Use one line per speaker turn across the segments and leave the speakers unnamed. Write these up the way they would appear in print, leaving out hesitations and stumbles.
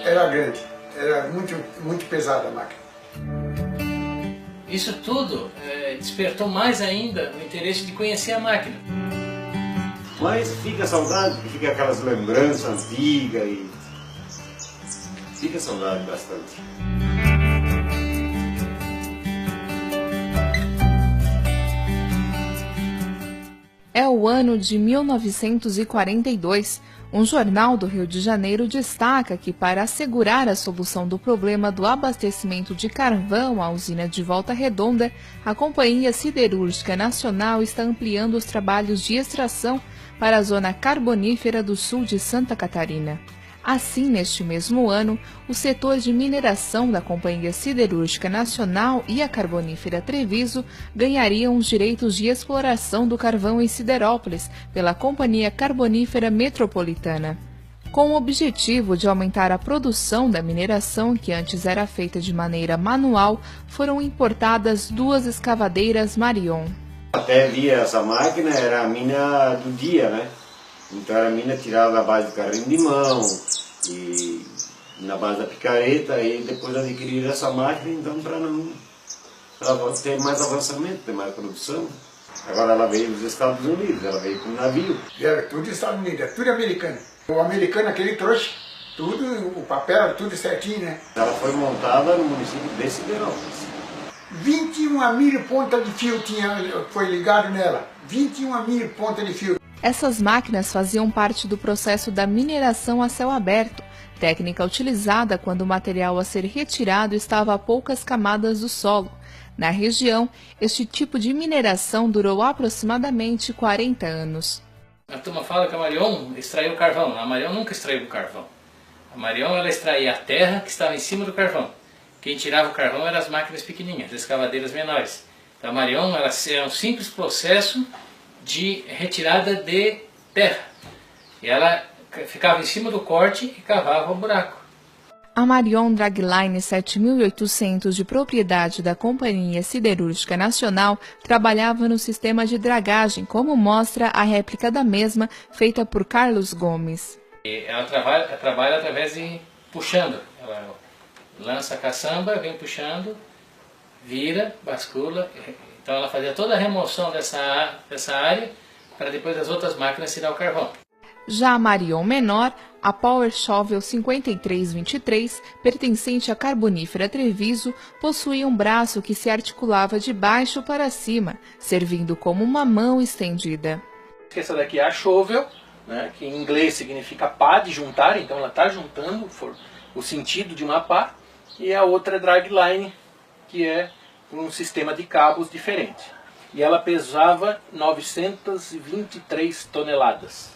era grande, era muito pesada a máquina.
Isso tudo despertou mais ainda o interesse de conhecer a máquina.
Mas fica saudade, fica aquelas lembranças antigas e fica saudade bastante.
É o ano de 1942. Um jornal do Rio de Janeiro destaca que, para assegurar a solução do problema do abastecimento de carvão à usina de Volta Redonda, a Companhia Siderúrgica Nacional está ampliando os trabalhos de extração para a zona carbonífera do sul de Santa Catarina. Assim, neste mesmo ano, o setor de mineração da Companhia Siderúrgica Nacional e a Carbonífera Treviso ganhariam os direitos de exploração do carvão em Siderópolis pela Companhia Carbonífera Metropolitana. Com o objetivo de aumentar a produção da mineração, que antes era feita de maneira manual, foram importadas 2 escavadeiras Marion.
Até via essa máquina, era a mina do dia, né? Então era a mina tirada da base do carrinho de mão e na base da picareta, e depois adquirir essa máquina, então para ter mais avançamento, ter mais produção. Agora ela veio dos Estados Unidos, ela veio com um navio.
Era tudo dos Estados Unidos, era tudo americano. O americano aquele trouxe tudo, o papel, tudo certinho, né?
Ela foi montada no município de Siderópolis.
21.000 pontas de fio foi ligado nela, 21.000 pontas de fio.
Essas máquinas faziam parte do processo da mineração a céu aberto, técnica utilizada quando o material a ser retirado estava a poucas camadas do solo. Na região, este tipo de mineração durou aproximadamente 40 anos.
A turma fala que a Marion extraiu o carvão. A Marion nunca extraiu o carvão. A Marion ela extraía a terra que estava em cima do carvão. Quem tirava o carvão eram as máquinas pequenininhas, as escavadeiras menores. Então, a Marion era um simples processo de retirada de terra. E ela ficava em cima do corte e cavava o buraco.
A Marion Dragline 7800, de propriedade da Companhia Siderúrgica Nacional, trabalhava no sistema de dragagem, como mostra a réplica da mesma, feita por Carlos Gomes.
E ela trabalha através de puxando. Ela lança a caçamba, vem puxando, vira, bascula. Então ela fazia toda a remoção dessa área para depois as outras máquinas tirar o carvão.
Já a Marion menor, a Power Shovel 5323, pertencente à Carbonífera Treviso, possuía um braço que se articulava de baixo para cima, servindo como uma mão estendida.
Essa daqui é a shovel, né, que em inglês significa pá, de juntar, então ela está juntando o sentido de uma pá, e a outra é dragline, que é um sistema de cabos diferente. E ela pesava 923 toneladas,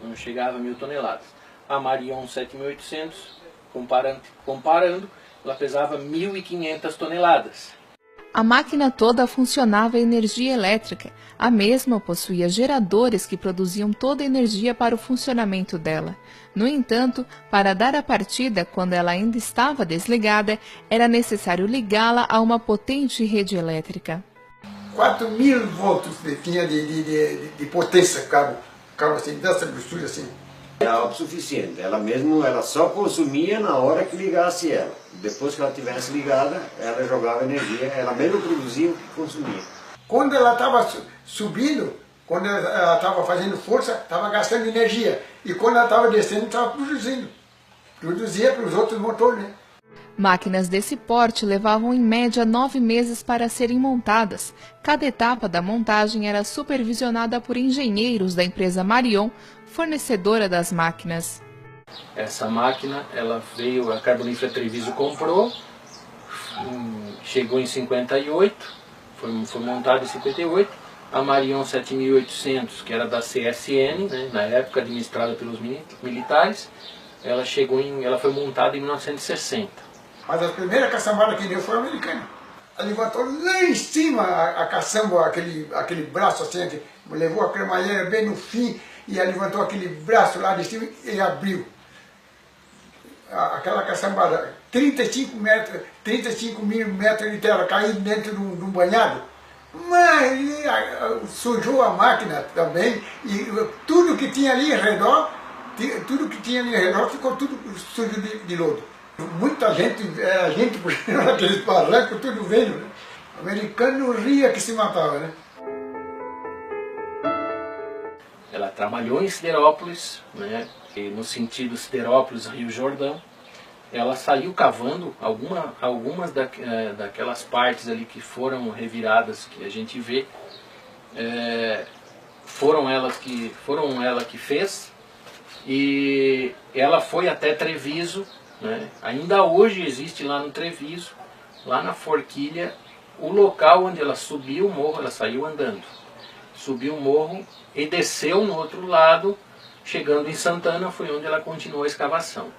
não chegava a 1.000 toneladas. A Marion 7800, comparando, ela pesava 1.500 toneladas.
A máquina toda funcionava a energia elétrica. A mesma possuía geradores que produziam toda a energia para o funcionamento dela. No entanto, para dar a partida, quando ela ainda estava desligada, era necessário ligá-la a uma potente rede elétrica.
4.000 volts tinha de potência, cabo assim, dessa grossura assim.
É autossuficiente, ela só consumia na hora que ligasse ela. Depois que ela tivesse ligada, ela jogava energia, ela mesmo produzia o que consumia.
Quando ela estava subindo, quando ela estava fazendo força, estava gastando energia. E quando ela estava descendo, estava produzindo. Produzia para os outros motores, né?
Máquinas desse porte levavam em média 9 meses para serem montadas. Cada etapa da montagem era supervisionada por engenheiros da empresa Marion, fornecedora das máquinas.
Essa máquina, ela veio, a Carbonífera Treviso comprou, chegou em 58, foi montada em 58. A Marion 7800, que era da CSN, né, na época administrada pelos militares, ela foi montada em 1960.
Mas a primeira caçambada que deu foi americana. Ela levantou lá em cima a caçamba, aquele braço assim, levou a cremalheira bem no fim e ela levantou aquele braço lá de cima e abriu. Aquela caçambada, 35 mil metros de terra caindo dentro de um banhado. Mas sujou a máquina também e tudo que tinha ali em redor tudo que tinha ali ao redor ficou tudo sujo de lodo. Muita gente, era gente por aqueles barrancos, tudo velho, né? O americano ria que se matava, né?
Ela trabalhou em Siderópolis, né? E no sentido Siderópolis-Rio Jordão. Ela saiu cavando algumas daquelas partes ali que foram reviradas, que a gente vê. Foram ela que fez, e ela foi até Treviso, né? Ainda hoje existe lá no Treviso, lá na Forquilha, o local onde ela subiu o morro. Ela saiu andando, subiu o morro e desceu no outro lado, chegando em Santana, foi onde ela continuou a escavação.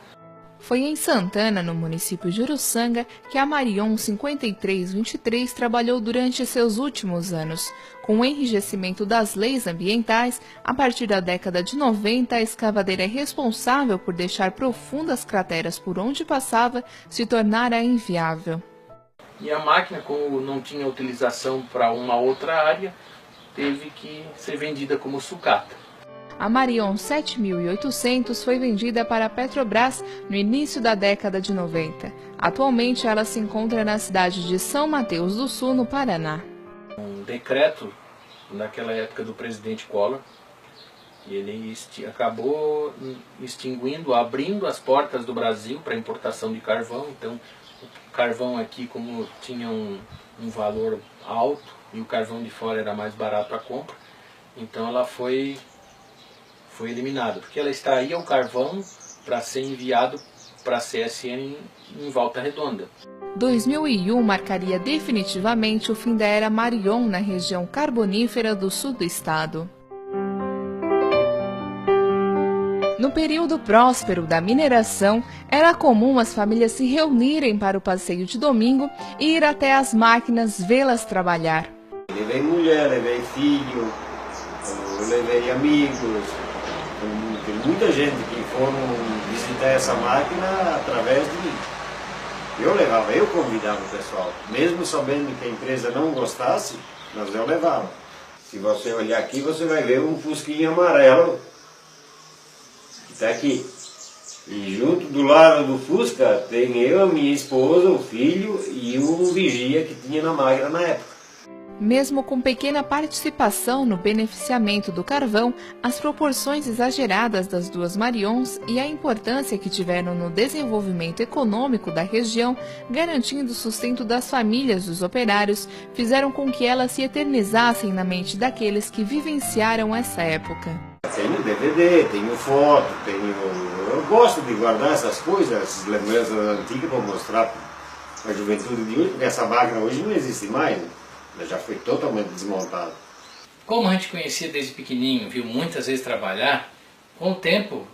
Foi em Santana, no município de Uruçanga, que a Marion 5323 trabalhou durante seus últimos anos. Com o enrijecimento das leis ambientais, a partir da década de 90, a escavadeira é responsável por deixar profundas crateras por onde passava se tornara inviável.
E a máquina, como não tinha utilização para uma outra área, teve que ser vendida como sucata.
A Marion 7800 foi vendida para a Petrobras no início da década de 90. Atualmente ela se encontra na cidade de São Mateus do Sul, no Paraná.
Um decreto naquela época do presidente Collor, ele acabou extinguindo, abrindo as portas do Brasil para importação de carvão. Então o carvão aqui, como tinha um valor alto e o carvão de fora era mais barato a compra, então ela foi eliminada, porque ela extraía o carvão para ser enviado para a CSN em Volta Redonda.
2001 marcaria definitivamente o fim da era Marion na região carbonífera do sul do estado. No período próspero da mineração, era comum as famílias se reunirem para o passeio de domingo e ir até as máquinas vê-las trabalhar.
Levei mulher, levei filho, levei amigos. Tem muita gente que foram visitar essa máquina através de mim. Eu convidava o pessoal. Mesmo sabendo que a empresa não gostasse, mas eu levava. Se você olhar aqui, você vai ver um fusquinha amarelo que está aqui. E junto do lado do Fusca tem eu, a minha esposa, o filho e um vigia que tinha na máquina na época.
Mesmo com pequena participação no beneficiamento do carvão, as proporções exageradas das duas Marions e a importância que tiveram no desenvolvimento econômico da região, garantindo o sustento das famílias dos operários, fizeram com que elas se eternizassem na mente daqueles que vivenciaram essa época.
Tenho DVD, tenho foto, eu gosto de guardar essas coisas, essas lembranças antigas para mostrar para a juventude de hoje, porque essa máquina hoje não existe mais, né? Já foi totalmente desmontada.
Como a gente conhecia desde pequenininho, viu muitas vezes trabalhar, com o tempo,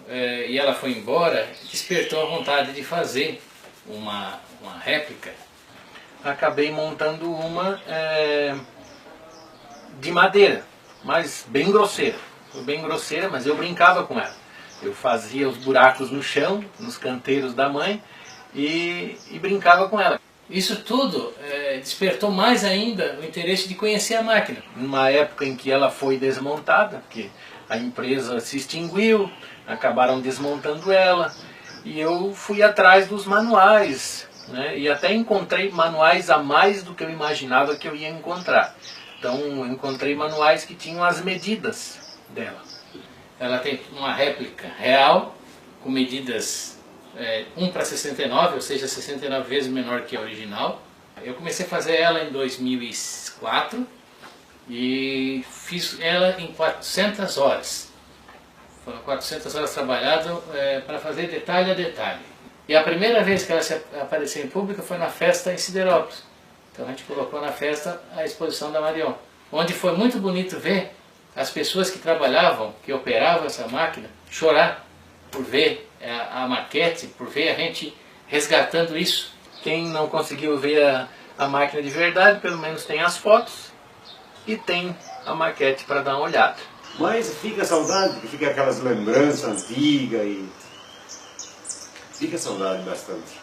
e ela foi embora, despertou a vontade de fazer uma réplica.
Acabei montando uma de madeira, mas bem grosseira. Foi bem grosseira, mas eu brincava com ela. Eu fazia os buracos no chão, nos canteiros da mãe, e brincava com ela.
Isso tudo despertou mais ainda o interesse de conhecer a máquina.
Numa época em que ela foi desmontada, porque a empresa se extinguiu, acabaram desmontando ela, e eu fui atrás dos manuais, né? E até encontrei manuais a mais do que eu imaginava que eu ia encontrar. Então eu encontrei manuais que tinham as medidas dela.
Ela tem uma réplica real, com medidas 1:69, ou seja, 69 vezes menor que a original. Eu comecei a fazer ela em 2004 e fiz ela em 400 horas. Foram 400 horas trabalhadas para fazer detalhe a detalhe. E a primeira vez que ela apareceu em público foi na festa em Siderópolis. Então a gente colocou na festa a exposição da Marion, onde foi muito bonito ver as pessoas que trabalhavam, que operavam essa máquina, chorar por ver a maquete, por ver a gente resgatando isso.
Quem não conseguiu ver a máquina de verdade, pelo menos tem as fotos e tem a maquete para dar uma olhada.
Mas fica saudade, fica aquelas lembranças antigas e fica saudade bastante.